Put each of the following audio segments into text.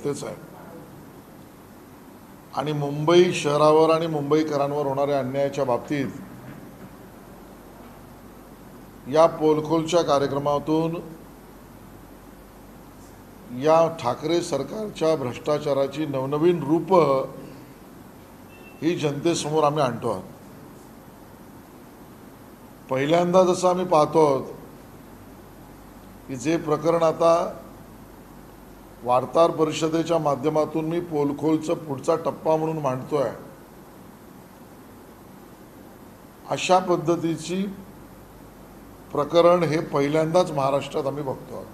जनतेचा आहे आणि मुंबई शहरावर आणि मुंबईकरांवर होणाऱ्या अन्यायाच्या बाबतीत या पोलखोलच्या कार्यक्रमातून या ठाकरे सरकारच्या भ्रष्टाचाराची नवनवीन रूप ही जनतेसमोर आम्ही आणतो आहोत। पहिल्यांदा जसं आम्ही पाहतो की जे प्रकरण आता वार्ताहर परिषदेच्या माध्यमातून मी पोलखोलचा पुढचा टप्पा म्हणून मांडतोय, अशा पद्धतीची प्रकरण हे पहिल्यांदाच महाराष्ट्रात आम्ही बघतो।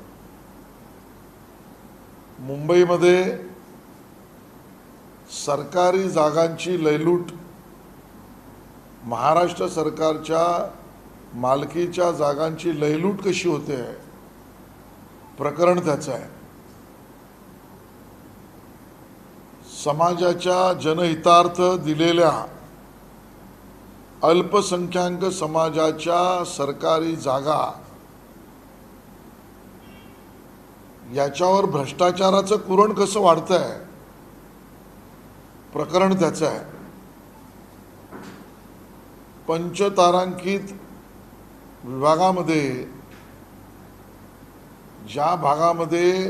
मुंबईमध्ये सरकारी जागांची लयलूट, महाराष्ट्र सरकारच्या मालकीच्या जागांची लयलूट कशी होते प्रकरण त्याचं आहे। समाजाच्या जनहितार्थ दिलेल्या अल्पसंख्याक समाजाच्या सरकारी जागा याच्यावर भ्रष्टाचाराचं कुरण कसं वाढतंय प्रकरण त्याचं आहे। पंचतारांकित विभागामध्ये ज्या भागामध्ये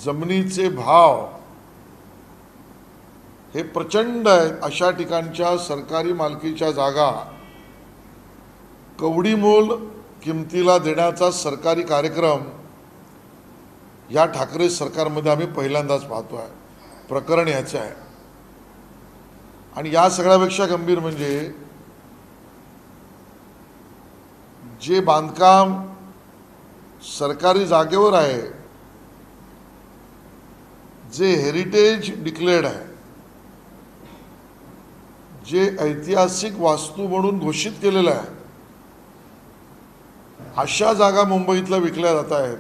जमिनीचे भाव हे प्रचंड आहेत, अशा ठिकाणच्या सरकारी मालकीच्या जागा कवडीमोल किमतीला देण्याचा सरकारी कार्यक्रम या ठाकरे सरकारमध्ये आम्ही पहिल्यांदाच पाहतोय। प्रकरण याचं आहे आणि या सगळ्यापेक्षा गंभीर म्हणजे जे बांधकाम सरकारी जागेवर आहे, जे हेरिटेज डिक्लेअर्ड आहे, जे ऐतिहासिक वास्तू म्हणून घोषित केलेलं आहे, अशा जागा मुंबईतल्या विकल्या जात आहेत,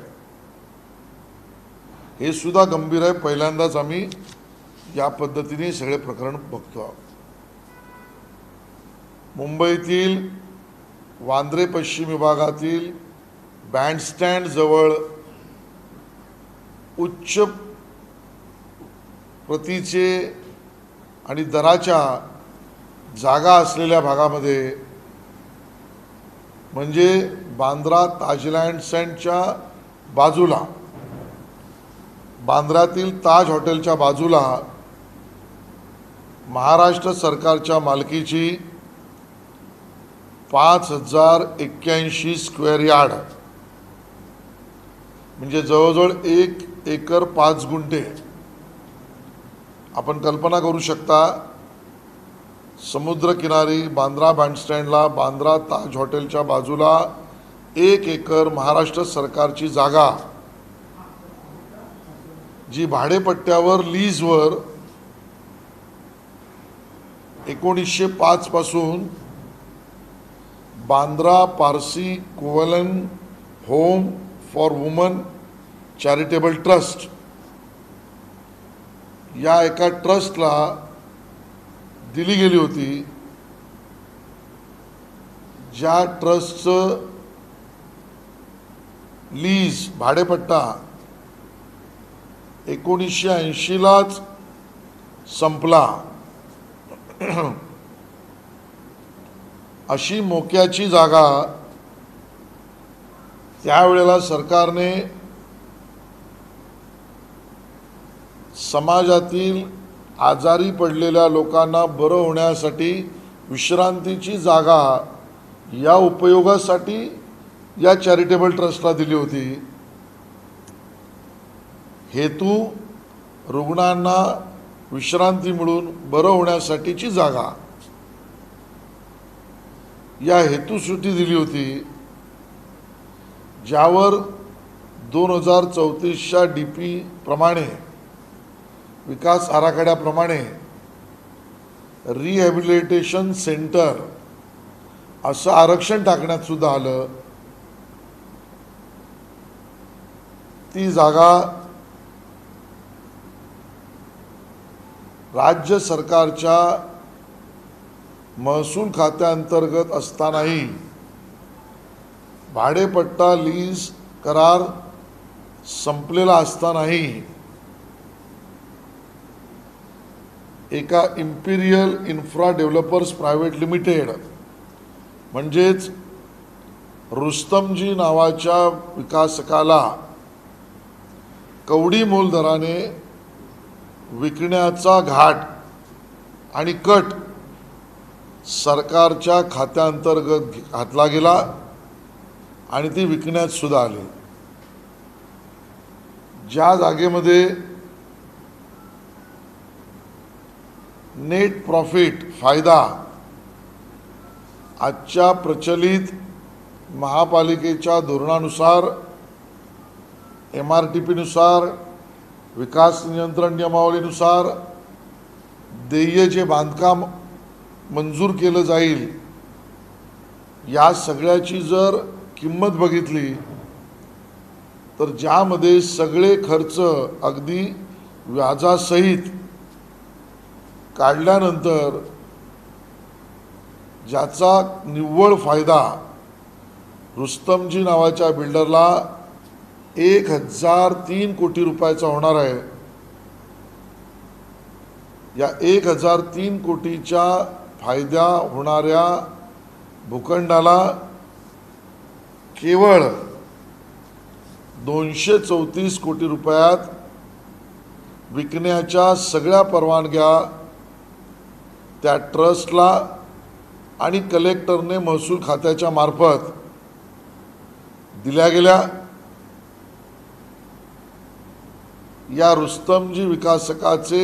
हे सुद्धा गंभीर आहे। पहिल्यांदाच आम्ही या पद्धतीने सगळे प्रकरण बघतो। मुंबईतील वांद्रे पश्चिम विभागातील बँडस्टँड जवळ उच्च प्रतीचे आणि दराच्या जागा असलेल्या भागामध्ये, म्हणजे बांद्रा ताजलँड सेंटच्या बाजूला, बांद्रातील ताज हॉटेलच्या बाजूला महाराष्ट्र सरकारच्या मालकीची 5081 स्क्वेअर यार्ड, म्हणजे जवळजवळ 1 एकर 5 गुंठे। आपण कल्पना करू शकता, समुद्रकिनारी बांद्रा बँडस्टँडला बांद्रा ताज हॉटेलच्या बाजूला 1 एकर महाराष्ट्र सरकारची जागा, जी भाडेपट्ट्यावर लीजवर 1905 पासून Bandra Parsi कोवलन home for woman charitable trust या एका ट्रस्टला दिली गेली होती, ज्या ट्रस्टचं लीज भाडेपट्टा 1980लाच संपला। अशी मोक्याची जागा त्यावेळेला सरकारने समाजातील आजारी पडलेल्या लोकांना बरं होण्यासाठी विश्रांतीची जागा या उपयोगासाठी या चॅरिटेबल ट्रस्टला दिली होती। हेतू रुग्णांना विश्रांती मिळून बरं होण्यासाठीची जागा, या हेतूसाठी दिली होती, ज्यावर 2034च्या DP प्रमाणे, विकास आराखड्याप्रमाणे रिहॅबिलिटेशन सेंटर असं आरक्षण टाकण्यात सुद्धा आलं। ती जागा राज्य सरकारच्या महसूल खात्यांतर्गत असतानाही, भाडेपट्टा लीज करार संपलेला असतानाही एका Imperial infra developers private limited म्हणजेच रुस्तमजी नावाच्या विकासकाला कवडी मोल दराने विकण्याचा घाट आणि कट सरकारच्या खात्यांतर्गत घातला गेला आणि ती विकण्यात सुद्धा आली। ज्या जागेमध्ये नेट प्रॉफिट फायदा आजच्या प्रचलित महापालिकेच्या धोरणानुसार MRTP नुसार विकास नियंत्रण नियमावलीनुसार देय जे बांधकाम मंजूर केलं जाईल या सगळ्याची जर किंमत बघितली तर ज्यामध्ये सगळे खर्च अगदी व्याजासहित काढल्यानंतर ज्याचा निव्वळ फायदा रुस्तमजी नावाच्या बिल्डरला 1003 कोटी रुपयाचा होणार आहे। या 1003 कोटीच्या फायदा होणाऱ्या भूखंडाला केवळ 234 कोटी रुपयात विकण्याच्या सगळ्या परवानग्या त्या ट्रस्टला आणि कलेक्टरने महसूल खात्याच्या मार्फत दिल्या गेल्या। या रुस्तमजी विकासकाचे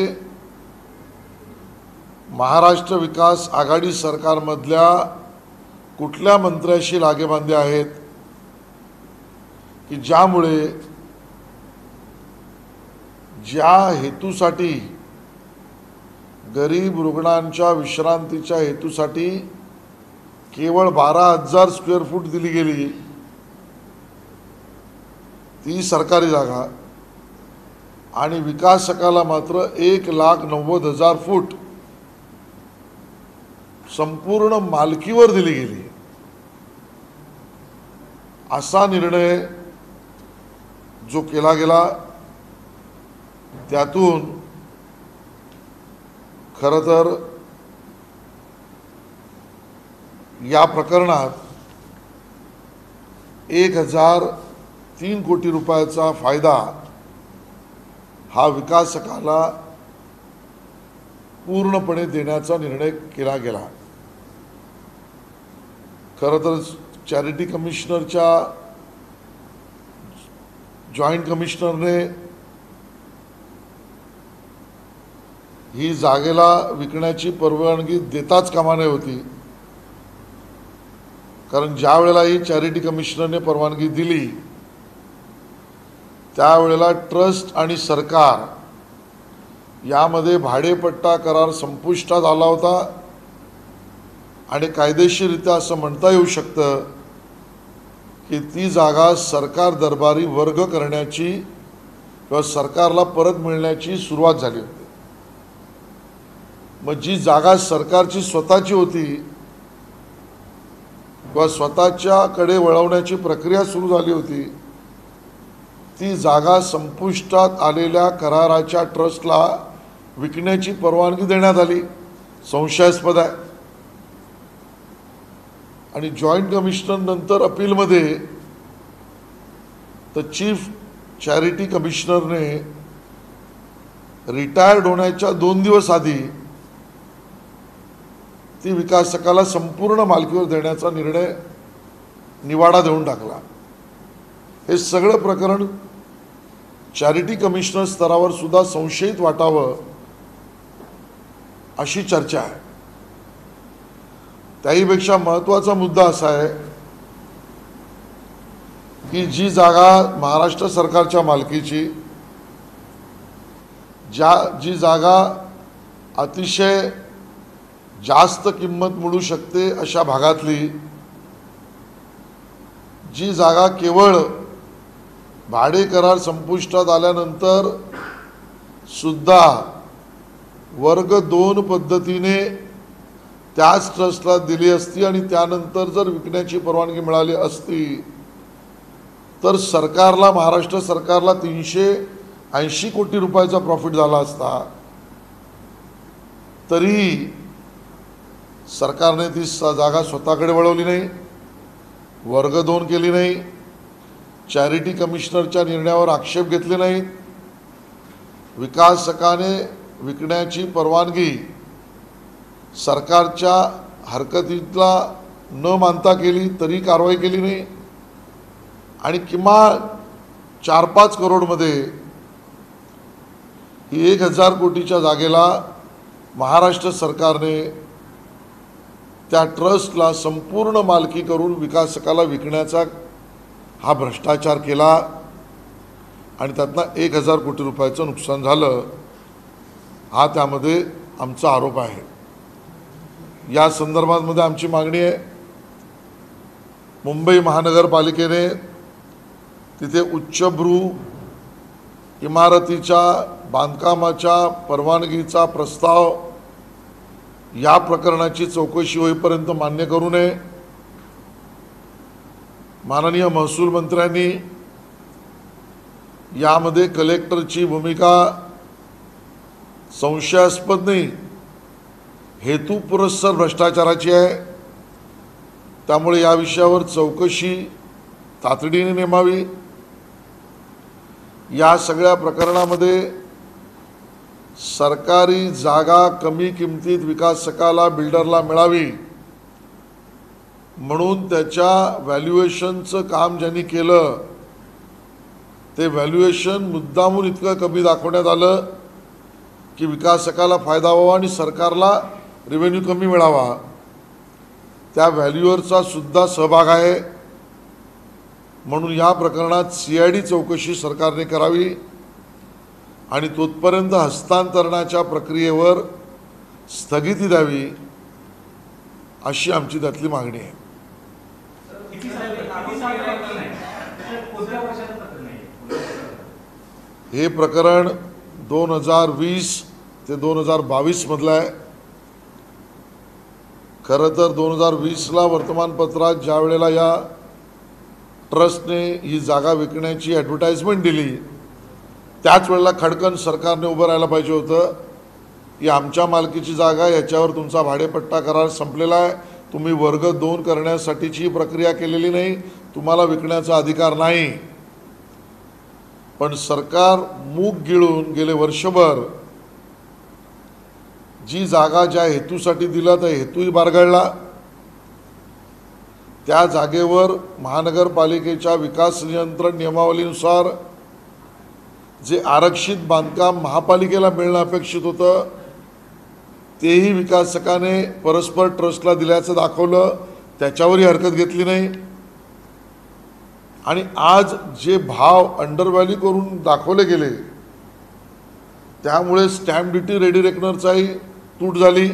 महाराष्ट्र विकास आघाडी सरकारमधल्या कुठल्या मंत्र्याशी लागेबांधे आहेत की ज्यामुळे ज्या हेतूसाठी गरीब रुग्णांच्या विश्रांतीच्या हेतूसाठी केवळ 12,000 स्क्वेअर फूट दिली गेली ती सरकारी जागा आणि विकासकाला मात्र 1,90,000 फूट संपूर्ण मालकीवर दिली गेली। असा निर्णय जो केला गेला त्यातून खरं तर या प्रकरणात 1,003 कोटी रुपयाचा फायदा हा विकासकाला पूर्णपणे देण्याचा निर्णय केला गेला। खरं तर चॅरिटी कमिशनरच्या जॉइंट कमिशनरने ही जागेला विकण्याची परवानगी देताच कामा नये होती, कारण ज्या वेळेला ही चॅरिटी कमिशनरने परवानगी दिली त्यावेळेला ट्रस्ट आणि सरकार यामध्ये भाडेपट्टा करार संपुष्टात आला होता आणि कायदेशीररित्या असं म्हणता येऊ शकतं की ती जागा सरकार दरबारी वर्ग करण्याची किंवा सरकारला परत मिळण्याची सुरुवात झाली होती। मग जी जागा सरकारची स्वतःची होती किंवा स्वतःच्याकडे वळवण्याची प्रक्रिया सुरू झाली होती ती जागा संपुष्टात आलेल्या कराराच्या ट्रस्टला विकण्याची परवानगी देण्यात आली, संशयास्पद आहे। आणि जॉइंट कमिशनर नंतर अपीलमध्ये तर चीफ चॅरिटी कमिशनरने रिटायर्ड होण्याच्या 2 दिवस आधी ती विकासकाला संपूर्ण मालकीवर देण्याचा निर्णय निवाडा देऊन टाकला। हे सगळं प्रकरण चॅरिटी कमिशनर स्तरावर सुद्धा संशयित वाटावं अशी चर्चा आहे। त्याहीपेक्षा महत्त्वाचा मुद्दा असा आहे की जी जागा महाराष्ट्र सरकारच्या मालकीची जी जागा अतिशय जास्त किंमत मिळू शकते अशा भागातली जी जागा केवळ भाडे करार संपुष्टात आल्यानंतर सुद्धा वर्ग 2 पद्धतीने त्याच ट्रस्टला दिली असती आणि त्यानंतर जर विकण्याची परवानगी मिळाली असती तर सरकारला महाराष्ट्र सरकारला 380 कोटी रुपयाचा प्रॉफिट झाला असता। तरी सरकारने ती जागा स्वतःकडे वळवली नाही, वर्ग 2 केली नाही, चॅरिटी कमिशनरच्या निर्णयावर आक्षेप घेतले नाहीत, विकासकाने विकण्याची परवानगी सरकारच्या हरकतीला न मानता केली तरी कारवाई केली नाही, आणि किमान 4-5 करोडमध्ये ही 1000 कोटीच्या जागेला महाराष्ट्र सरकारने त्या ट्रस्टला संपूर्ण मालकी करून विकासकाला विकण्याचा हा भ्रष्टाचार केला आणि त्यातनं 1000 कोटी रुपयाचं नुकसान झालं, हा त्यामध्ये आमचा आरोप आहे। या संदर्भामध्ये आमची मागणी आहे, मुंबई महानगरपालिकेने तिथे उच्चभ्रू इमारतीच्या बांधकामाच्या परवानगीचा प्रस्ताव या प्रकरणाची चौकशी होईपर्यंत मान्य करू नये। माननीय महसूल मंत्र्यांनी यामध्ये कलेक्टरची भूमिका संशयास्पद नाही, हेतुपुरस्सर भ्रष्टाचाराची आहे, त्यामुळे या विषयावर चौकशी तातडीने नेमावी। या सगळ्या प्रकरणामध्ये सरकारी जागा कमी किमतीत विकासकाला बिल्डरला मिळावी म्हणून त्याच्या व्हॅल्युएशनचं काम ज्यांनी केलं ते व्हॅल्युएशन मुद्दामून इतकं कमी दाखवण्यात आलं की विकासकाला फायदा व्हावा आणि सरकारला रेव्हेन्यू कमी मिळावा। त्या व्हॅल्युअरचा सुद्धा सहभाग आहे, म्हणून या प्रकरणात CID चौकशी सरकारने करावी आणि तोपर्यंत हस्तांतरणाच्या प्रक्रियेवर स्थगिती द्यावी, अशी आमची त्यातली मागणी आहे। हे प्रकरण 2020 ते 2022 मधलं आहे। खरं तर 2020ला वर्तमानपत्रात ज्या वेळेला या ट्रस्टने ही जागा विकण्याची ॲडव्हर्टाइजमेंट दिली त्याच वेळेला खडकन सरकारने उभं राहायला पाहिजे होतं की आमच्या मालकीची जागा, याच्यावर तुमचा भाडेपट्टा करार संपलेला आहे, तुम्ही वर्ग 2 करण्यासाठीची प्रक्रिया केलेली नाही, तुम्हाला विकण्याचा अधिकार नाही। पण सरकार मूग गिळून गेले वर्षभर जी जागा ज्या हेतूसाठी दिला त्या हेतूही बारगळला। त्या जागेवर महानगरपालिकेच्या विकास नियंत्रण नियमावलीनुसार जे आरक्षित बांधकाम महापालिकेला मिळणं अपेक्षित होतं तेही विकासकाने परस्पर ट्रस्टला दिल्याचं दाखवलं, त्याच्यावरही हरकत घेतली नाही। आणि आज जे भाव अंडरव्हॅल्यू करून दाखवले गेले त्यामुळे स्टॅम्प ड्युटी रेडी रेकनरचाही तूट झाली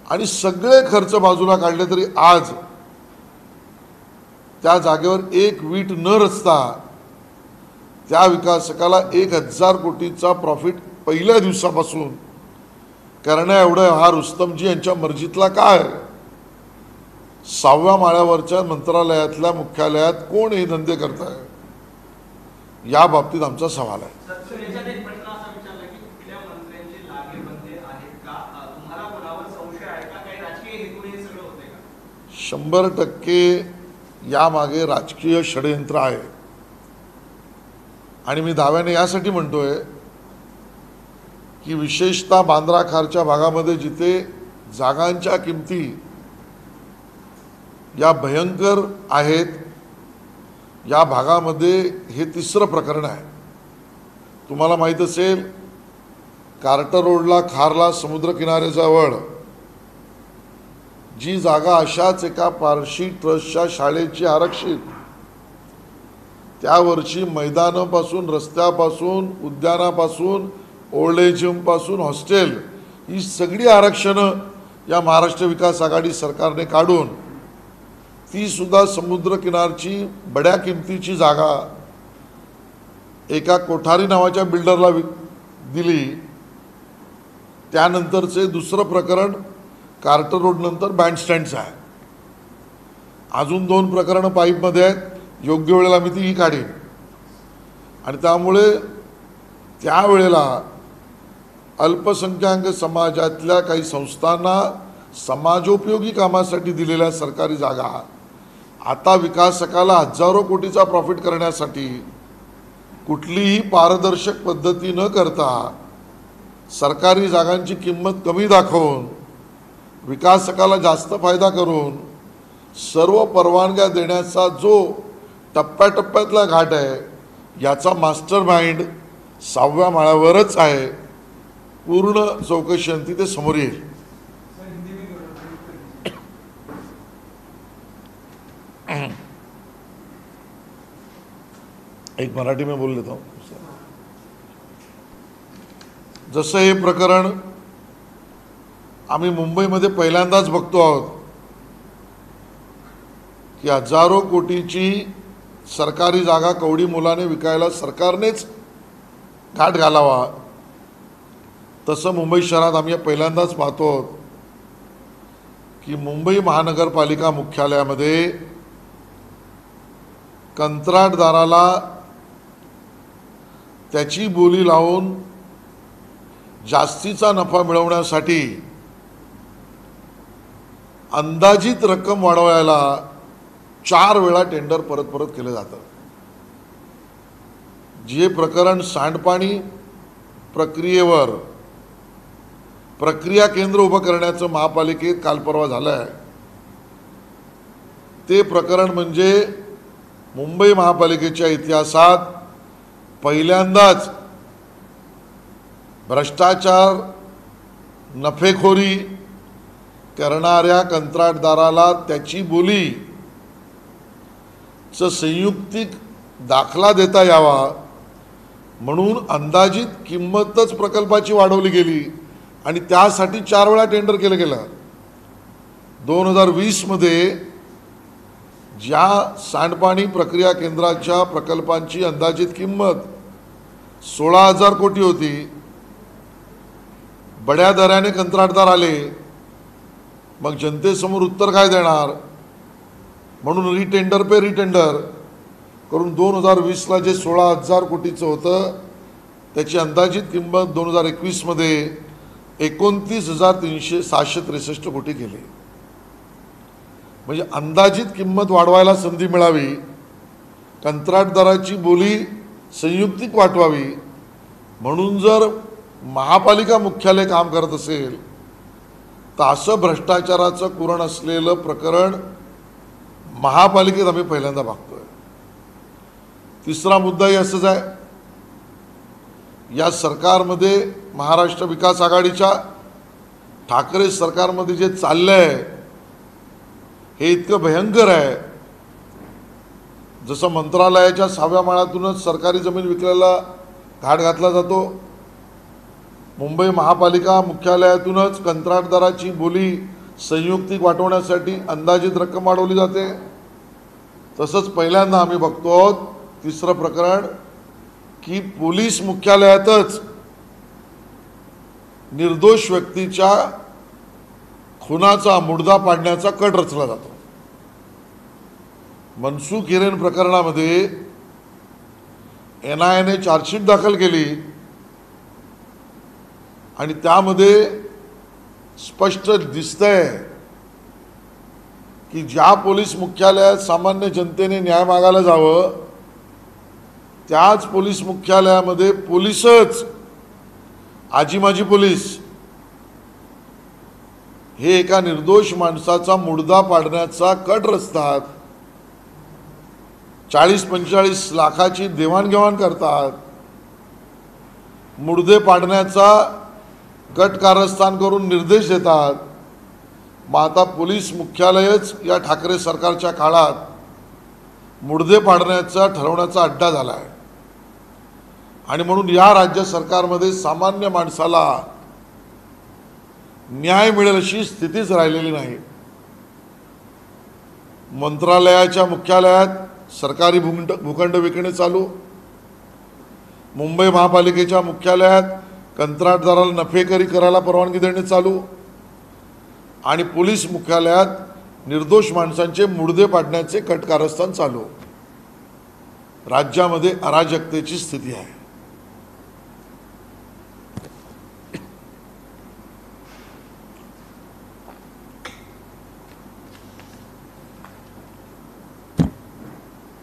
आणि सगळे खर्च बाजूला काढले तरी आज त्या जागेवर एक वीट न रचता त्या विकासकाला 1000 कोटीचा प्रॉफिट पहिल्या दिवसापासून करण्या एवढं हा रुस्तमजी यांच्या मर्जीतला काय? 6व्या माळ्यावरच्या मंत्रालयातल्या मुख्यालयात कोण हे धंदे करत आहे, या बाबतीत आमचा सवाल आहे। 100% यामागे राजकीय षडयंत्र आहे आणि मी दाव्याने यासाठी म्हणतोय की विशेषतः बांद्रा खारच्या भागामध्ये जिथे जागांच्या किमती या भयंकर आहेत, या भागामध्ये हे तिसरं प्रकरण आहे। तुम्हाला माहीत असेल कार्टर रोडला खारला समुद्र किनाऱ्याजवळ जी जागा अशाच एका पारशी ट्रस्टच्या शाळेची आरक्षित, त्यावरची मैदानापासून रस्त्यापासून उद्यानापासून ओल्ड एज होमपासून हॉस्टेल ही सगळी आरक्षणं या महाराष्ट्र विकास आघाडी सरकारने काढून ती सुद्धा समुद्र किनारची बड्या किमतीची जागा एका कोठारी नावाच्या बिल्डरला दिली। त्यानंतरचे दुसरं प्रकरण कार्टर रोड नंतर बँडस्टँडचं आहे। अजून 2 प्रकरणं पाईपमध्ये आहेत, योग्य वेळेला मी तीही काढीन आणि त्यामुळे त्यावेळेला अल्पसंख्याक समाजातल्या काही संस्थांना समाजोपयोगी कामासाठी दिलेल्या सरकारी जागा आता विकासकाला हजारो कोटीचा प्रॉफिट करण्यासाठी कुठलीही पारदर्शक पद्धती न करता सरकारी जागांची किंमत कमी दाखवून विकासकाला जास्त फायदा करून सर्व परवानग्या देण्याचा जो टप्प्याटप्प्यातला घाट आहे याचा मास्टर माइंड 6व्या माळ्यावरच आहे। पूर्ण चौकशी अंती ते समोर येईल। एक मराठी में बोल लेता हूँ। जसं हे प्रकरण आम्ही मुंबईमध्ये पहिल्यांदाच बघतो आहोत की हजारो कोटीची सरकारी जागा कवडी मोलाने विकायला सरकारनेच घाट घालावा, तसं मुंबई शहरात आम्ही पहिल्यांदाच पाहतो की मुंबई महानगरपालिका मुख्यालयामध्ये कंत्राटदाराला त्याची बोली लावून जास्तीचा नफा मिळवण्यासाठी अंदाजित रक्कम वाढवायला 4 वेळा टेंडर परत परत केलं जातं। जे प्रकरण सांडपाणी प्रक्रियेवर प्रक्रिया केंद्र उभं करण्याचं महापालिकेत काल परवा झालंय, ते प्रकरण म्हणजे मुंबई महापालिकेच्या इतिहासात पहिल्यांदाच भ्रष्टाचार नफेखोरी करणाऱ्या कंत्राटदाराला त्याची बोली संयुक्तिक दाखला देता यावा म्हणून अंदाजित किंमतच प्रकल्पाची वाढवली गेली आणि त्यासाठी 4 वेळा टेंडर केलं गेलं। 2020 मध्ये ज्या सांडपाणी प्रक्रिया केंद्राच्या प्रकल्पांची अंदाजित किंमत 16,000 कोटी होती, बड्या दराने कंत्राटदार आले, मग जनतेसमोर उत्तर काय देणार म्हणून रिटेंडर पे रिटेंडर करून 2020ला जे 16,000 कोटीचं होतं त्याची अंदाजित किंमत 2021 मध्ये 29,663 कोटी केली। म्हणजे अंदाजित किंमत वाढवायला संधी मिळावी, कंत्राटदाराची बोली संयुक्तिक वाटवावी म्हणून जर महापालिका मुख्यालय काम करत असेल तर असं भ्रष्टाचाराचं कुरण असलेलं प्रकरण महापालिकेत आम्ही पहिल्यांदा बघतोय। तिसरा मुद्दाही असंच आहे, या सरकारमध्ये महाराष्ट्र विकास आघाडीच्या ठाकरे सरकारमध्ये जे चाललंय हे इतकं भयंकर आहे। जसं मंत्रालयाच्या 6व्या माळ्यातूनच सरकारी जमीन विकल्याला घाट घातला जातो, मुंबई महापालिका मुख्यालयातूनच कंत्राटदाराची बोली संयुक्तिक वाटवण्यासाठी अंदाजित रक्कम वाढवली जाते। तसंच पहिल्यांदा आम्ही बघतो आहोत तिसरं प्रकरण की पोलीस मुख्यालयातच निर्दोष व्यक्तीच्या खुनाचा मुडदा पाडण्याचा कट रचला जातो। मनसुख हिरेन प्रकरणामध्ये NIAने चार्जशीट दाखल केली आणि त्यामध्ये स्पष्ट दिसतंय की ज्या पोलीस मुख्यालयात सामान्य जनतेने न्याय मागायला जावं त्याच पोलीस मुख्यालयामध्ये पोलीसच आजीमाजी पोलीस हे एका निर्दोष माणसाचा मुडदा पाडण्याचा कट रचतात, 40-45 लाखाची देवाणघेवाण करतात, मुडदे पाडण्याचा कट कारस्थान करून निर्देश देतात। मग आता पोलीस मुख्यालयच या ठाकरे सरकारच्या काळात मुडदे पाडण्याचा ठरवण्याचा अड्डा झाला आहे आणि म्हणून या राज्य सरकारमध्ये सामान्य माणसाला न्याय मिळेल अशी स्थितीच राहिलेली नाही। मंत्रालयाच्या मुख्यालयात सरकारी भूखंड विकणे चालू, मुंबई महापालिकेच्या मुख्यालयात कंत्राटदाराला नफेकरी करायला परवानगी देणे चालू आणि पोलीस मुख्यालयात निर्दोष माणसांचे मुडदे पाडण्याचे कट कारस्थान चालू। राज्यामध्ये अराजकतेची स्थिती आहे।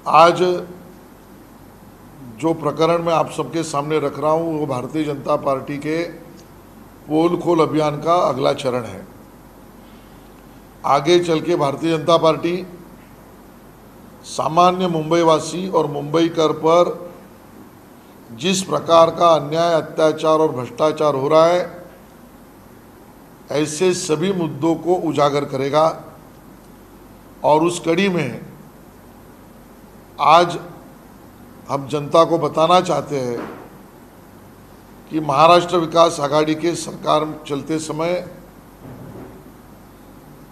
आज जो प्रकरण मैं आप सबके सामने रख रहा हूँ वो भारतीय जनता पार्टी के पोल खोल अभियान का अगला चरण है। आगे चल के भारतीय जनता पार्टी सामान्य मुंबईवासी और मुंबई कर पर जिस प्रकार का अन्याय, अत्याचार और भ्रष्टाचार हो रहा है, ऐसे सभी मुद्दों को उजागर करेगा। और उस कड़ी में आज हम जनता को बताना चाहते हैं कि महाराष्ट्र विकास आघाड़ी के सरकार चलते समय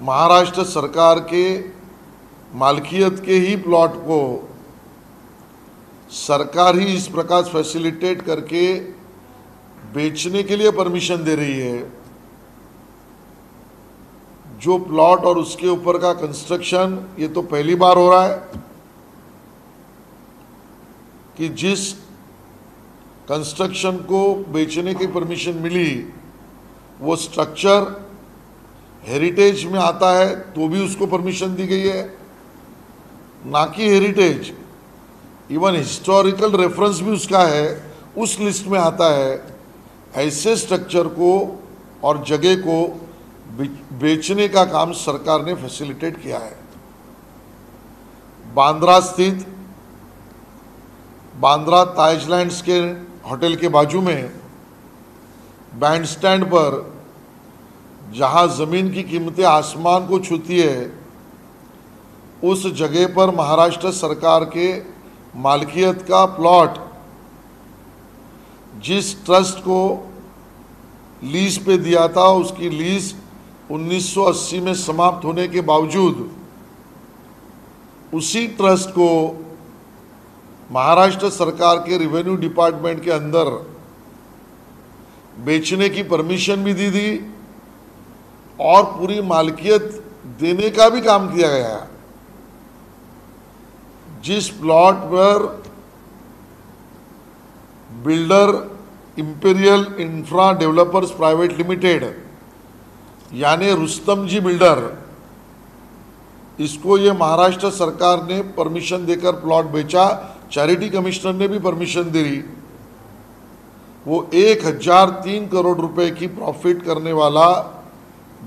महाराष्ट्र सरकार के मालकियत के ही प्लॉट को सरकार ही इस प्रकार फैसिलिटेट करके बेचने के लिए परमिशन दे रही है। जो प्लॉट और उसके ऊपर का कंस्ट्रक्शन, ये तो पहली बार हो रहा है कि जिस कंस्ट्रक्शन को बेचने की परमिशन मिली वो स्ट्रक्चर हेरिटेज में आता है तो भी उसको परमिशन दी गई है, ना कि हेरिटेज, इवन हिस्टोरिकल रेफरेंस भी उसका है, उस लिस्ट में आता है। ऐसे स्ट्रक्चर को और जगह को बेचने का काम सरकार ने फैसिलिटेट किया है। बांद्रा स्थित बांद्रा ताजलैंड्स के होटल के बाजू में बैंड स्टैंड पर जहां जमीन की कीमतें आसमान को छूती है, उस जगह पर महाराष्ट्र सरकार के मालकियत का प्लॉट जिस ट्रस्ट को लीज पे दिया था, उसकी लीज 1980 में समाप्त होने के बावजूद उसी ट्रस्ट को महाराष्ट्र सरकार के रेवेन्यू डिपार्टमेंट के अंदर बेचने की परमिशन भी दी थी और पूरी मालकियत देने का भी काम किया गया। जिस प्लॉट पर builder Imperial Infra Developers Private Limited यानी रुस्तम जी बिल्डर, इसको ये महाराष्ट्र सरकार ने परमिशन देकर प्लॉट बेचा, चैरिटी कमिश्नर ने भी परमिशन दी। वो 1003 करोड़ रुपए की प्रॉफिट करने वाला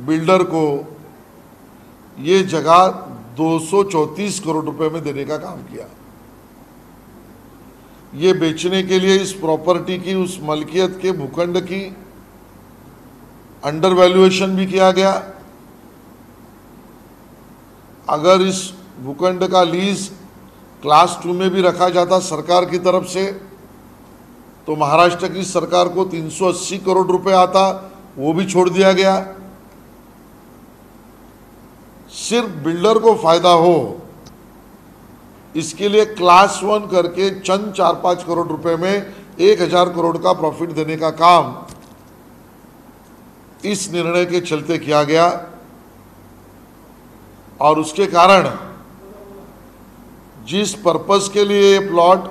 बिल्डर को ये जगह 234 करोड़ रुपए में देने का काम किया। ये बेचने के लिए इस प्रॉपर्टी की, उस मलकियत के भूखंड की अंडर वैल्यूएशन भी किया गया। अगर इस भूखंड का लीज क्लास 2 में भी रखा जाता सरकार की तरफ से तो महाराष्ट्र की सरकार को 380 करोड़ रुपए आता, वो भी छोड़ दिया गया। सिर्फ बिल्डर को फायदा हो इसके लिए क्लास 1 करके चंद 4-5 करोड़ रुपए में 1000 करोड़ का प्रॉफिट देने का काम इस निर्णय के चलते किया गया। और उसके कारण जिस पर्पस के लिए ये प्लॉट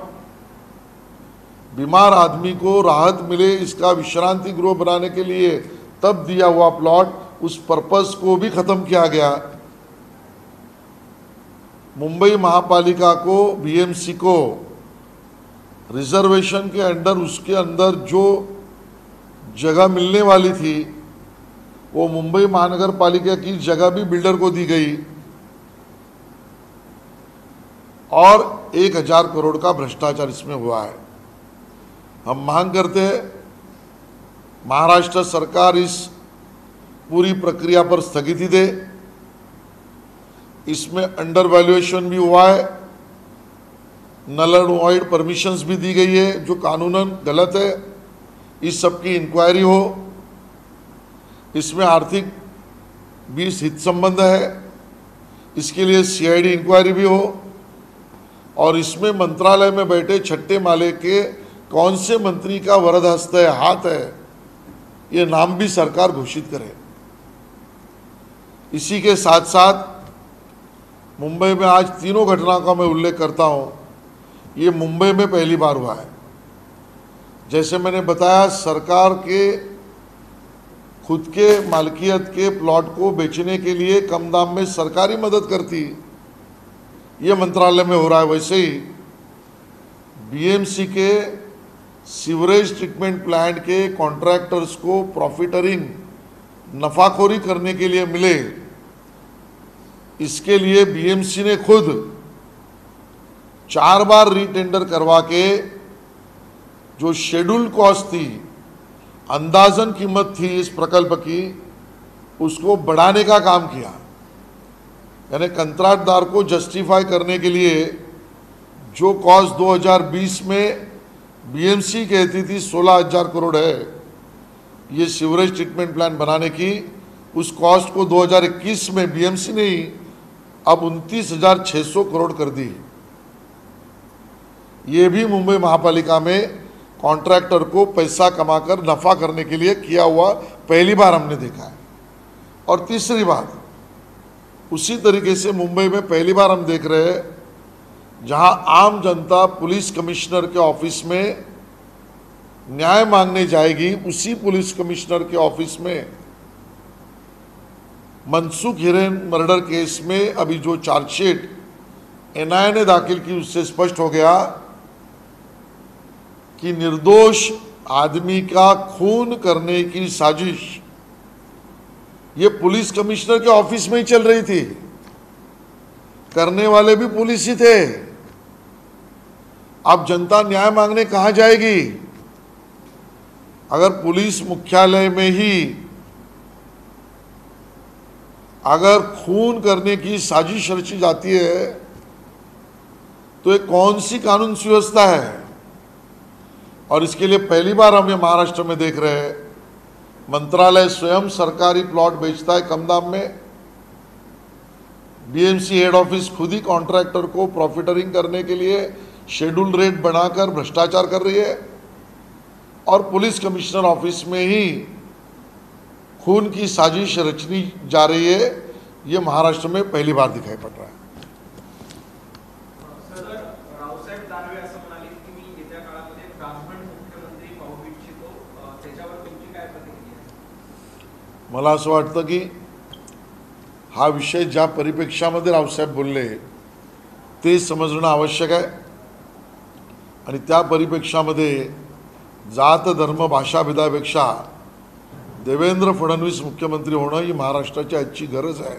बीमार आदमी को राहत मिले, इसका विश्रांति गृह बनाने के लिए तब दिया हुआ प्लॉट, उस पर्पस को भी खत्म किया गया। मुंबई महापालिका को, बीएमसी को रिजर्वेशन के अंडर, उसके अंदर जो जगह मिलने वाली थी वो मुंबई महानगर पालिका की जगह भी बिल्डर को दी गई और 1000 करोड़ का भ्रष्टाचार इसमें हुआ है। हम मांग करते हैं महाराष्ट्र सरकार इस पूरी प्रक्रिया पर स्थगिति दे। इसमें अंडर वैल्यूएशन भी हुआ है, नल एंड वॉइड परमिशंस भी दी गई है जो कानूनन गलत है। इस सब की इंक्वायरी हो, इसमें आर्थिक भी हित संबंध है, इसके लिए सीआईडी इंक्वायरी भी हो और इसमें मंत्रालय में बैठे छठे माले के कौन से मंत्री का वरद हस्त है, हाथ है, ये नाम भी सरकार घोषित करे। इसी के साथ साथ मुंबई में आज तीनों घटनाओं का मैं उल्लेख करता हूँ, ये मुंबई में पहली बार हुआ है। जैसे मैंने बताया, सरकार के खुद के मालकियत के प्लॉट को बेचने के लिए कम दाम में सरकारी मदद करती, ये मंत्रालय में हो रहा है, वैसे ही बीएमसी के सीवरेज ट्रीटमेंट प्लांट के कॉन्ट्रैक्टर्स को प्रॉफिटरिंग नफाखोरी करने के लिए मिले, इसके लिए बीएमसी ने खुद 4 बार रीटेंडर करवा के जो शेड्यूल्ड कॉस्ट थी, अंदाजन कीमत थी इस प्रकल्प की, उसको बढ़ाने का काम किया। यानी कंत्राटदार को जस्टिफाई करने के लिए जो कॉस्ट 2020 में बीएमसी कहती थी 16,000 करोड़ है ये सीवरेज ट्रीटमेंट प्लांट बनाने की, उस कॉस्ट को 2021 में बीएमसी ने ही अब 29,600 करोड़ कर दी। ये भी मुंबई महापालिका में कॉन्ट्रैक्टर को पैसा कमाकर नफा करने के लिए किया हुआ पहली बार हमने देखा है। और तीसरी बात, उसी तरीके से मुंबई में पहली बार हम देख रहे हैं जहां आम जनता पुलिस कमिश्नर के ऑफिस में न्याय मांगने जाएगी, उसी पुलिस कमिश्नर के ऑफिस में मनसुख हिरेन मर्डर केस में अभी जो चार्जशीट एनआईए ने दाखिल की, उससे स्पष्ट हो गया कि निर्दोष आदमी का खून करने की साजिश ये पुलिस कमिश्नर के ऑफिस में ही चल रही थी। करने वाले भी पुलिस ही थे। अब जनता न्याय मांगने कहां जाएगी? अगर पुलिस मुख्यालय में ही अगर खून करने की साजिश रची जाती है तो ये कौन सी कानून सुव्यवस्था है? और इसके लिए पहली बार हम ये महाराष्ट्र में देख रहे हैं, मंत्रालय स्वयं सरकारी प्लॉट बेचता है कम दाम में, बीएमसी हेड ऑफिस खुद ही कॉन्ट्रैक्टर को प्रॉफिटरिंग करने के लिए शेड्यूल रेट बढ़ाकर भ्रष्टाचार कर रही है, और पुलिस कमिश्नर ऑफिस में ही खून की साजिश रचनी जा रही है। ये महाराष्ट्र में पहली बार दिखाई पड़ रहा है। मला असं वाटतं की हा विषय ज्या परिप्रेक्ष्यामध्ये रावसाहेब बोलले ते समजणं आवश्यक आहे, आणि त्या परिप्रेक्ष्यामध्ये जात धर्म भाषा भेदापेक्षा देवेंद्र फडणवीस मुख्यमंत्री होणं ही महाराष्ट्राची आजची गरज आहे,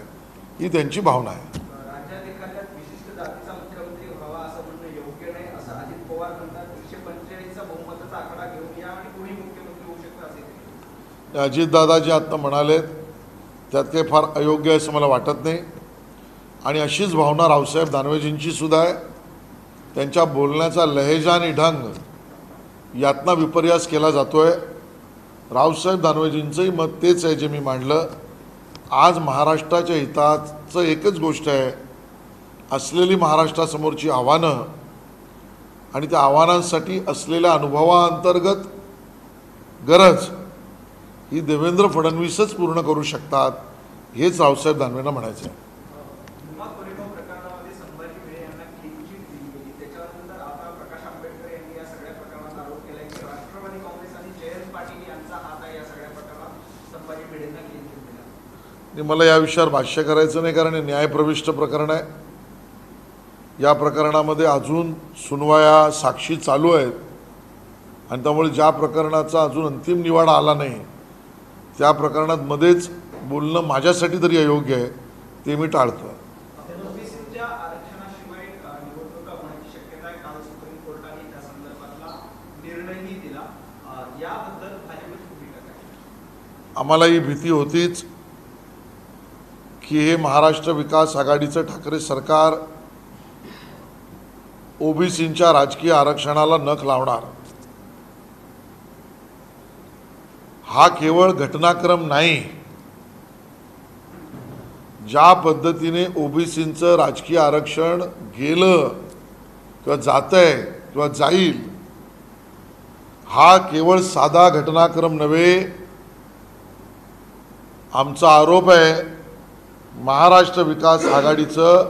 ही त्यांची भावना आहे। राज्यात एखाद्या विशिष्ट जातीचा मुख्यमंत्री व्हावा असं म्हणणं योग्य नाही असं अजित पवार म्हणतात। 345 चा बहुमताचा आकडा घेऊन या आणि कोणी मुख्यमंत्री होऊ शकतं असे अजितदादाजी आता म्हणालेत त्यात काही फार अयोग्य आहे असं मला वाटत नाही, आणि अशीच भावना रावसाहेब दानवेजींची सुद्धा आहे। त्यांच्या बोलण्याचा लहेजा आणि ढंग यातना विपर्यास केला जातोय। रावसाहेब दानवेजींचंही मत तेच आहे जे मी मांडलं। आज महाराष्ट्राच्या हिताचं एकच गोष्ट आहे, असलेली महाराष्ट्रासमोरची आव्हानं आणि त्या आव्हानांसाठी असलेल्या अनुभवाअंतर्गत गरज ही देवेंद्र फडणवीसच पूर्ण करू शकतात, हेच रावसाहेब दानवेंना म्हणायचं आहे। मला या विषयावर भाष्य करायचं नाही, कारण हे न्यायप्रविष्ट प्रकरण आहे। या प्रकरणामध्ये अजून सुनवाया साक्षी चालू आहेत, आणि त्यामुळे ज्या प्रकरणाचा अजून अंतिम निवाडा आला नाही त्या प्रकरणात मध्येच बोलणं माझ्यासाठी तरी अयोग्य आहे, ते मी टाळतो। आम्हाला ही भीती होतीच की हे महाराष्ट्र विकास आघाडीचं ठाकरे सरकार ओबीसींच्या राजकीय आरक्षणाला नख लावणार। हा केवळ घटनाक्रम नाही, ज्या पद्धतीने ओबीसींचं राजकीय आरक्षण गेलं किंवा जातंय किंवा जाईल, हा केवळ साधा घटनाक्रम नव्हे। आमचा आरोप आहे महाराष्ट्र विकास आघाडीचं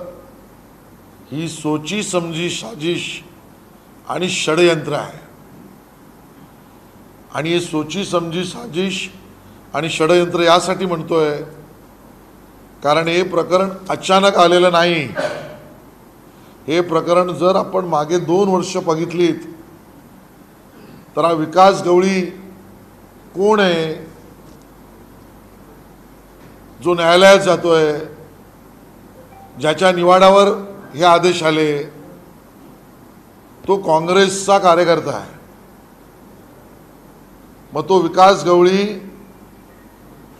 ही सोची समजी साजिश आणि षडयंत्र आहे, आणि हे सोची समजी साजिश आणि षडयंत्र यासाठी म्हणतोय कारण हे प्रकरण अचानक आलेलं नाही। हे प्रकरण जर आपण मागे 2 वर्ष बघितलीत तर हा विकास गवळी कोण आहे जो न्यायालयात जातोय, ज्याच्या निवाड्यावर हे आदेश आले, तो काँग्रेसचा कार्यकर्ता आहे. मग तो विकास गवळी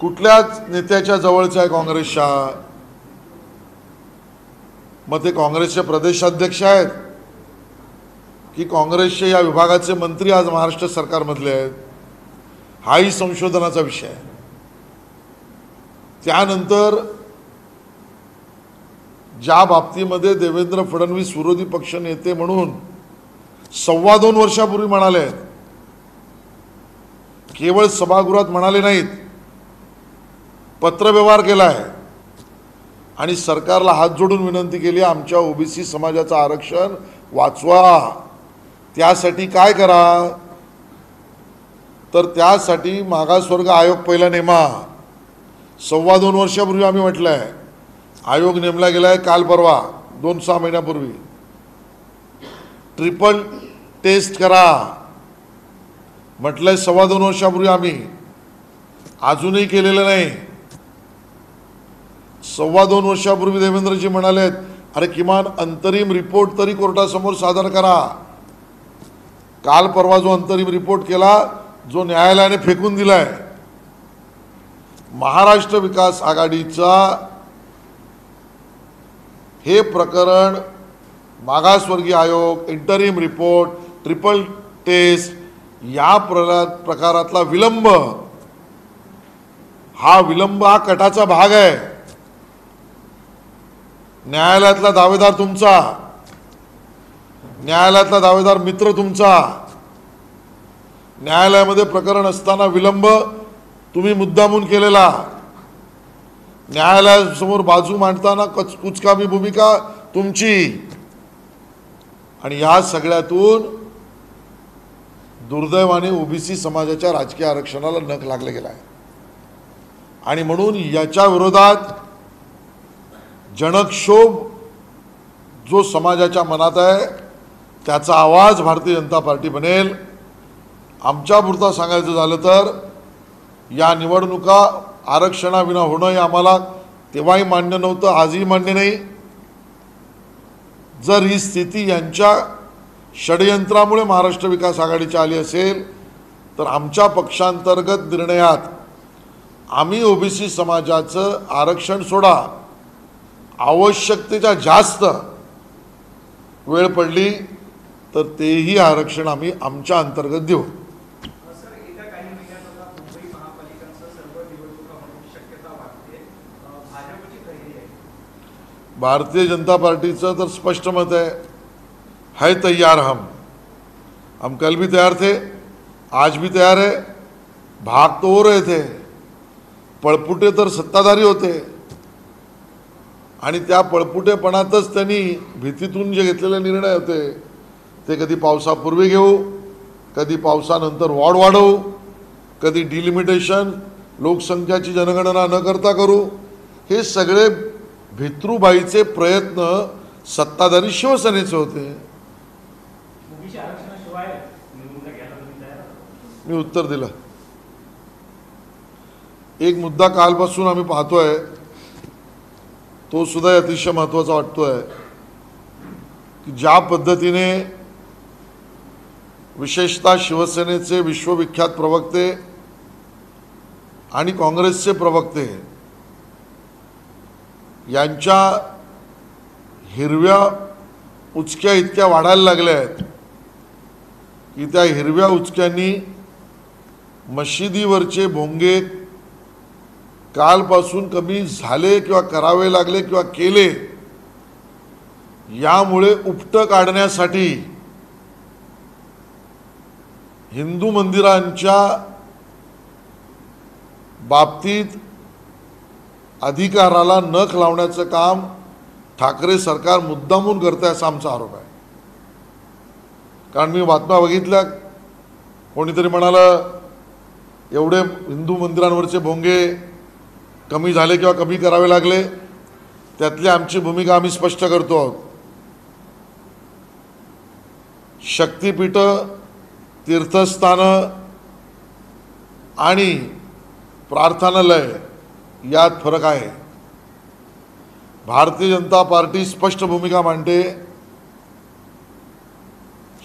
कुठल्याच नेत्याच्या जवळचा आहे काँग्रेसच्या? मग ते काँग्रेसचे प्रदेशाध्यक्ष आहेत की काँग्रेसचे या विभागाचे मंत्री आज महाराष्ट्र सरकारमधले आहेत? हाही संशोधनाचा विषय आहे. त्यानंतर ज्या बाबतीमध्ये देवेंद्र फडणवीस विरोधी पक्ष नेते म्हणून 2.25 वर्षापूर्वी म्हणाले, केवळ सभागृहात म्हणाले नाहीत, पत्रव्यवहार केला आहे आणि सरकारला हात जोडून विनंती केली, आमच्या ओबीसी समाजाचं आरक्षण वाचवा. त्यासाठी काय करा? तर त्यासाठी मागासवर्ग आयोग पहिला नेमा. 2.25 वर्षापूर्वी आम्ही म्हटलं आहे, आयोग नेमला गेला आहे काल परवा 2-6 महिन्यापूर्वी. ट्रिपल टेस्ट करा म्हटलंय 2.25 वर्षापूर्वी आम्ही, अजूनही केलेलं नाही. 2.25 वर्षापूर्वी देवेंद्रजी म्हणाले, अरे किमान अंतरिम रिपोर्ट तरी कोर्टासमोर सादर करा. काल परवा जो अंतरिम रिपोर्ट केला, जो न्यायालयाने फेकून दिलाय, महाराष्ट्र विकास आघाडीचा हे प्रकरण मागासवर्गीय आयोग, इंटरिम रिपोर्ट, ट्रिपल टेस्ट या प्रकारातला विलंब, हा विलंब हा कटाचा भाग आहे. न्यायालयातला दावेदार तुमचा, न्यायालयातला दावेदार मित्र तुमचा. न्यायालयामध्ये प्रकरण असताना विलंब तुम्ही मुद्दामून केलेला. न्यायालयासमोर बाजू मांडताना कुचकामी भूमिका तुमची. आणि या सगळ्यातून दुर्दैवाने ओबीसी समाजाच्या राजकीय आरक्षणाला नख लागले गेला आहे. आणि म्हणून याच्या विरोधात जनक्षोभ जो समाजाच्या मनात आहे त्याचा आवाज भारतीय जनता पार्टी बनेल. आमच्यापुरता सांगायचं झालं तर या निवडणुका आरक्षणाविना होणं हे आम्हाला तेव्हाही मान्य नव्हतं, आजही मान्य नाही. जर ही स्थिती यांच्या षडयंत्रामुळे महाराष्ट्र विकास आघाडीची आली असेल तर आमच्या पक्षांतर्गत निर्णयात आम्ही ओबीसी समाजाचं आरक्षण सोडा, आवश्यकतेच्या जास्त वेळ पडली तर तेही आरक्षण आम्ही आमच्या अंतर्गत देऊ. सर, येत्या काही महिन्यात आता मुंबई महापालिकांसह सर्व निवडणुका होण्याची शक्यता वाटते. भाजपची तयारी आहे? भारतीय जनता पार्टीचं तर स्पष्ट मत है तैयार. हम कल भी तैयार थे, आज भी तैयार है. भाग तो हो रहे थे, पळपुटे तर सत्ताधारी होते आणि त्या पळपुटेपणातच त्यांनी भीतीतून जे घेतलेले निर्णय होते ते कधी पावसापूर्वी घेऊ, कधी पावसानंतर वॉर्ड वाढवू, कधी डिलिमिटेशन लोकसंख्याची जनगणना न करता करू. हे सगळे भित्रूबाईचे प्रयत्न सत्ताधारी शिवसेनेचे होते. मी उत्तर दिलं. एक मुद्दा कालपासून आम्ही पाहतोय, तो सुद्धा अतिशय महत्त्वाचा वाटतोय की ज्या पद्धतीने विशेषतः शिवसेनेचे विश्वविख्यात प्रवक्ते आणि काँग्रेसचे प्रवक्ते यांच्या हिरव्या उचक्या इतक्या वाढायला लागल्या आहेत की त्या हिरव्या उचक्यांनी मशिदीवरचे भोंगे कालपासून कमी झाले किंवा करावे लागले किंवा केले, यामुळे उपटं काढण्यासाठी हिंदू मंदिरांच्या बाबतीत अधिकाराला नख लावण्याचं काम ठाकरे सरकार मुद्दामून करते असा आमचा आरोप आहे. कारण मी बातम्या बघितल्या, कोणीतरी म्हणालं एवढे हिंदू मंदिरांवरचे भोंगे कमी झाले किंवा कमी करावे लागले, त्यातली आमची भूमिका आम्ही स्पष्ट करतो आहोत. शक्तिपीठ, तीर्थस्थानं आणि प्रार्थनालय यात फरक आहे. भारतीय जनता पार्टी स्पष्ट भूमिका मांडते.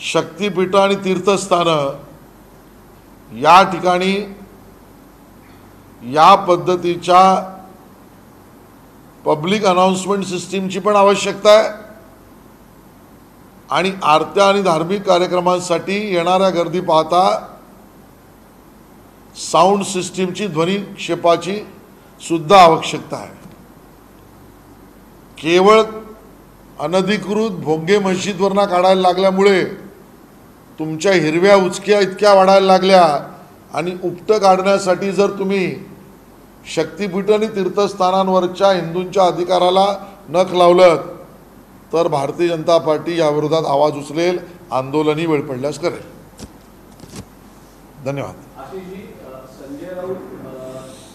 शक्तिपीठ आणि तीर्थस्थानं या ठिकाणी या पद्धतीच्या पब्लिक अनाउन्समेंट सिस्टीमची पण आवश्यकता आहे आणि आरत्या आणि धार्मिक कार्यक्रमांसाठी येणाऱ्या गर्दी पाहता साऊंड सिस्टीमची, ध्वनी क्षेपाची सुद्धा आवश्यकता आहे. केवळ अनधिकृत भोंगे मस्जिदवरना काढायला लागल्यामुळे तुमच्या हिरव्या उचक्या इतक्या वाढायला लागल्या आणि उपटं काढण्यासाठी जर तुम्ही शक्तिपीठ आणि तीर्थस्थानांवरच्या हिंदूंच्या अधिकाराला नख लावलं तर भारतीय जनता पार्टी याविरोधात आवाज उचलेल, आंदोलनही वेळ पडल्यास करेल. धन्यवाद. आशिषजी, संजय राऊत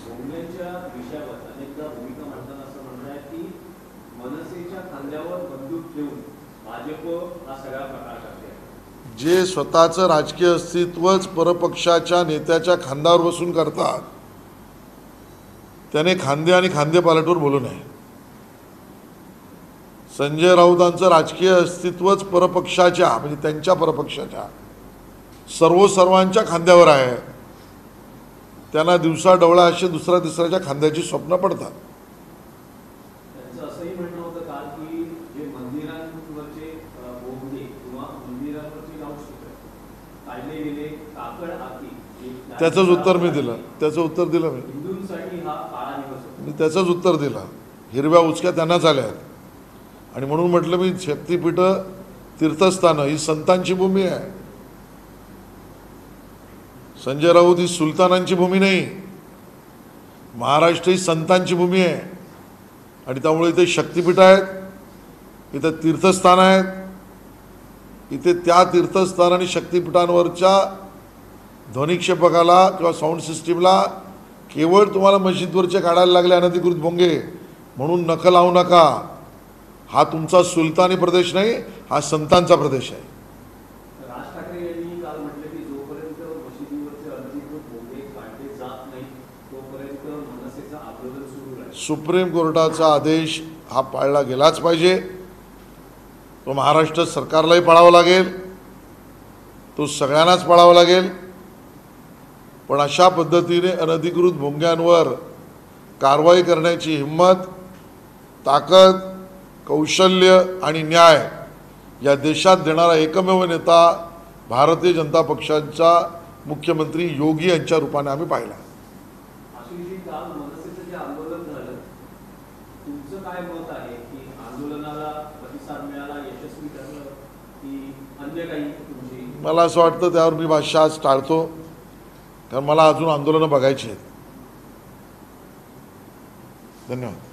भोंगलेंच्या विषयावर अनेकदा भूमिका मांडताना असं म्हणताय की मनसेच्या खांद्यावर बंदूक ठेवून भाजप हा सगळा प्रकार करते. जे स्वतःचं राजकीय अस्तित्वच परपक्षाच्या नेत्याच्या खांद्यावर बसून करतात त्याने खांदे आणि खांदे पालटवर बोलू नये. संजय राऊतांचं राजकीय अस्तित्वच परपक्षाच्या, म्हणजे त्यांच्या परपक्षाच्या सर्वांच्या खांद्यावर आहे. त्यांना दिवसा डवळा असे दुसऱ्या तिसऱ्याच्या खांद्याची स्वप्न पडतात. त्यांचं असंही म्हणणं होतं काल की जे मंदिरांवरचे भोंगे किंवा मंदिरांवरचे लाऊडस्पीकर काढले गेले काकड आखी, त्याचंच उत्तर मी दिलं. त्याचं उत्तर दिलं मी. हिंदूंसाठी हा काळा दिवस होता. मी त्याचंच उत्तर दिलं. हिरव्या उचक्या त्यांनाच आल्या आहेत आणि म्हणून म्हटलं मी शक्तिपीठ, तीर्थस्थानं ही संतांची भूमी आहे. संजय राऊत ही सुलतानांची भूमी नाही, महाराष्ट्र ही संतांची भूमी आहे आणि त्यामुळे इथे शक्तिपीठ आहेत, इथे तीर्थस्थान आहेत. इथे त्या तीर्थस्थान आणि शक्तिपीठांवरच्या ध्वनिक्षेपकाला किंवा साऊंड सिस्टीमला केवळ तुम्हाला मस्जिदवरचे काढायला लागले अनधिकृत भोंगे म्हणून नख लावू नका. हा तुमचा सुलतानी प्रदेश नाही, हा संतांचा प्रदेश आहे. राज ठाकरे यांनी काल म्हटलं की जोपर्यंत मशिदीवरचे अनधिकृत भोंगे काढले जात नाही तोपर्यंत मनसेचं आंदोलन सुरू राहील. सुप्रीम कोर्टाचा आदेश हा पाळला गेलाच पाहिजे. तो महाराष्ट्र सरकारलाही पाळावा लागेल, तो सगळ्यांनाच पाळावा लागेल. पण अशा पद्धतीने अनधिकृत भोंग्यांवर कारवाई करण्याची हिंमत, ताकद, कौशल्य आणि न्याय या देशात देणारा एकमेव नेता भारतीय जनता पक्षाचा मुख्यमंत्री योगी यांच्या रूपाने आम्ही पाहिला. आशिषजी, काल मनसेचं जे आंदोलन झालं, तुमचं काय मत आहे की आंदोलनाला प्रतिसाद मिळाला, यशस्वी ठरलं की अन्य काही तुमची? मला असं वाटतं त्यावर मी भाष्य आज टाळतो, कारण मला अजून आंदोलनं बघायची आहेत. धन्यवाद.